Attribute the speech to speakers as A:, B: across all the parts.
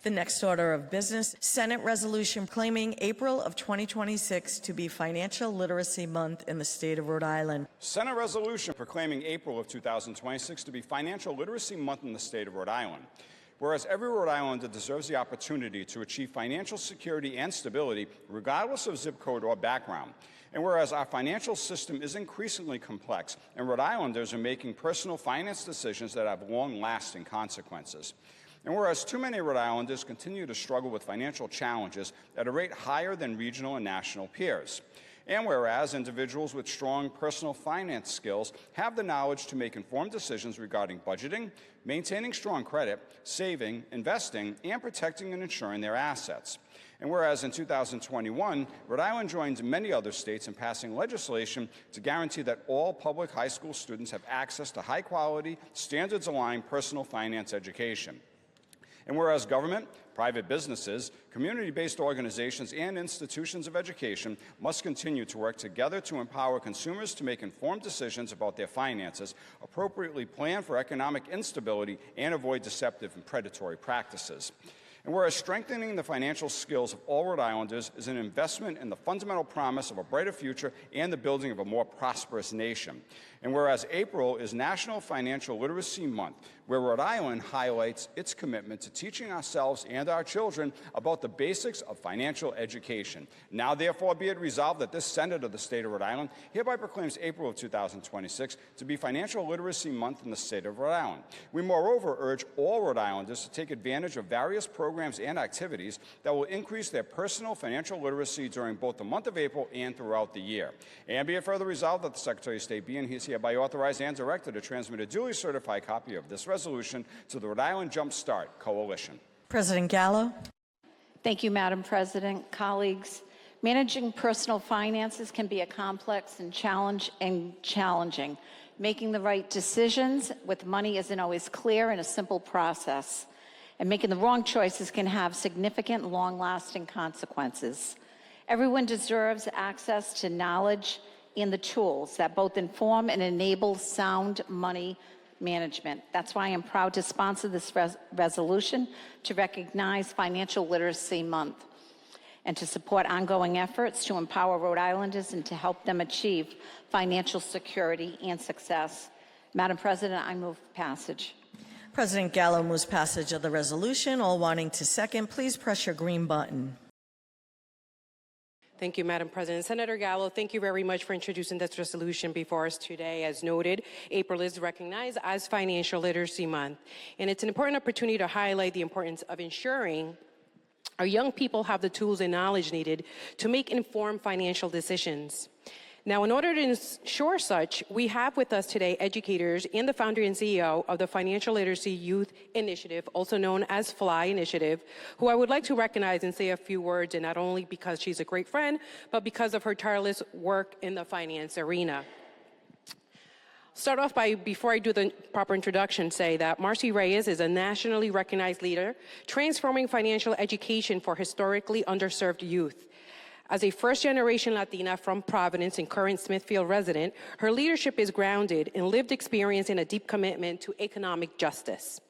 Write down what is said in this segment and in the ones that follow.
A: The next order of business, Senate resolution claiming April of 2026 to be Financial Literacy Month in the state of Rhode Island.
B: Senate resolution proclaiming April of 2026 to be Financial Literacy Month in the state of Rhode Island. Whereas every Rhode Islander deserves the opportunity to achieve financial security and stability regardless of zip code or background. And whereas our financial system is increasingly complex and Rhode Islanders are making personal finance decisions that have long-lasting consequences. And whereas too many Rhode Islanders continue to struggle with financial challenges at a rate higher than regional and national peers. And whereas individuals with strong personal finance skills have the knowledge to make informed decisions regarding budgeting, maintaining strong credit, saving, investing, and protecting and insuring their assets. And whereas in 2021, Rhode Island joined many other states in passing legislation to guarantee that all public high school students have access to high-quality, standards-aligned personal finance education. And whereas government, private businesses, community-based organizations, and institutions of education must continue to work together to empower consumers to make informed decisions about their finances, appropriately plan for economic instability, and avoid deceptive and predatory practices. And whereas strengthening the financial skills of all Rhode Islanders is an investment in the fundamental promise of a brighter future and the building of a more prosperous nation. And whereas April is National Financial Literacy Month, where Rhode Island highlights its commitment to teaching ourselves and our children about the basics of financial education. Now, therefore, be it resolved that this Senate of the state of Rhode Island hereby proclaims April of 2026 to be Financial Literacy Month in the state of Rhode Island. We, moreover, urge all Rhode Islanders to take advantage of various programs and activities that will increase their personal financial literacy during both the month of April and throughout the year. And be it further resolved that the Secretary of State be and he is hereby authorized and directed to transmit a duly certified copy of this resolution to the Rhode Island Jump Start Coalition.
A: President Gallo.
C: Thank you, Madam President. Colleagues, managing personal finances can be a complex and challenging. Making the right decisions with money isn't always clear and a simple process. And making the wrong choices can have significant, long-lasting consequences. Everyone deserves access to knowledge and the tools that both inform and enable sound money management. That's why I'm proud to sponsor this resolution to recognize Financial Literacy Month and to support ongoing efforts to empower Rhode Islanders and to help them achieve financial security and success. Madam President, I move passage.
A: President Gallo moves passage of the resolution. All wanting to second, please press your green button.
D: Thank you, Madam President. Senator Gallo, thank you very much for introducing this resolution before us today. As noted, April is recognized as Financial Literacy Month, and it's an important opportunity to highlight the importance of ensuring our young people have the tools and knowledge needed to make informed financial decisions. Now, in order to ensure such, we have with us today educators and the founder and CEO of the Financial Literacy Youth Initiative, also known as FLY Initiative, who I would like to recognize and say a few words, and not only because she's a great friend, but because of her tireless work in the finance arena. Start off by, before I do the proper introduction, say that Marcy Reyes is a nationally recognized leader transforming financial education for historically underserved youth. As a first-generation Latina from Providence and current Smithfield resident, her leadership is grounded in lived experience and a deep commitment to economic justice.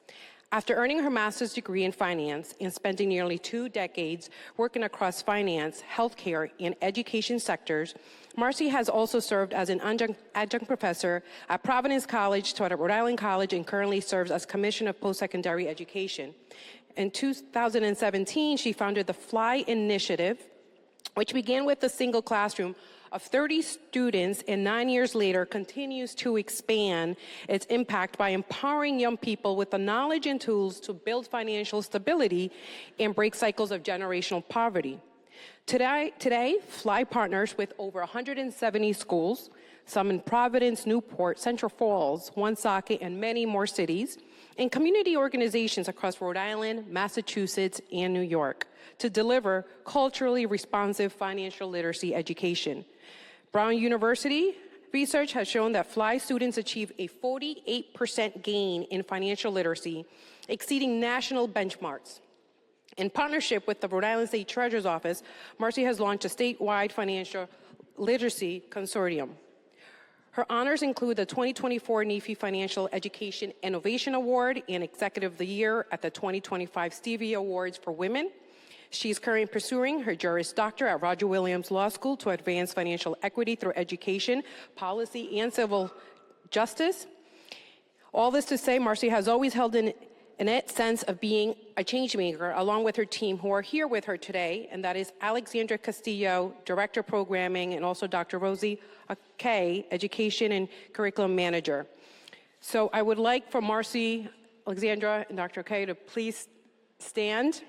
D: After earning her master's degree in finance and spending nearly 2 decades working across finance, healthcare, and education sectors, Marcy has also served as an adjunct professor at Providence College, taught at Rhode Island College, and currently serves as Commissioner of Post-Secondary Education. In 2017, she founded the FLY Initiative, which began with a single classroom of 30 students and 9 years later continues to expand its impact by empowering young people with the knowledge and tools to build financial stability and break cycles of generational poverty. Today, FLY partners with over 170 schools, some in Providence, Newport, Central Falls, Woonsocket, and many more cities, and community organizations across Rhode Island, Massachusetts, and New York to deliver culturally responsive financial literacy education. Brown University research has shown that FLY students achieve a 48% gain in financial literacy, exceeding national benchmarks. In partnership with the Rhode Island State Treasurer's Office, Marcy has launched a statewide financial literacy consortium. Her honors include the 2024 NEFI Financial Education Innovation Award and Executive of the Year at the 2025 Stevie Awards for Women. She's currently pursuing her Juris Doctor at Roger Williams Law School to advance financial equity through education, policy, and civil justice. All this to say, Marcy has always held an innate sense of being a change maker, along with her team who are here with her today, and that is Alexandra Castillo, Director of Programming, and also Dr. Rosie Kay, Education and Curriculum Manager. So I would like for Marcy, Alexandra, and Dr. Kay to please stand.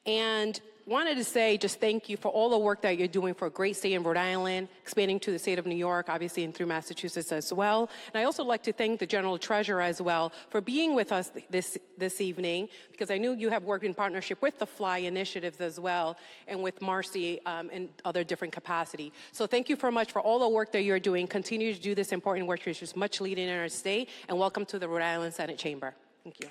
D: And wanted to say just thank you for all the work that you're doing for a great state in Rhode Island, expanding to the state of New York, obviously, and through Massachusetts as well. And I also like to thank the General Treasurer as well for being with us this evening, because I knew you have worked in partnership with the FLY initiatives as well, and with Marcy in other different capacity. So thank you very much for all the work that you're doing. Continue to do this important work, which is much needed in our state, and welcome to the Rhode Island Senate Chamber. Thank you.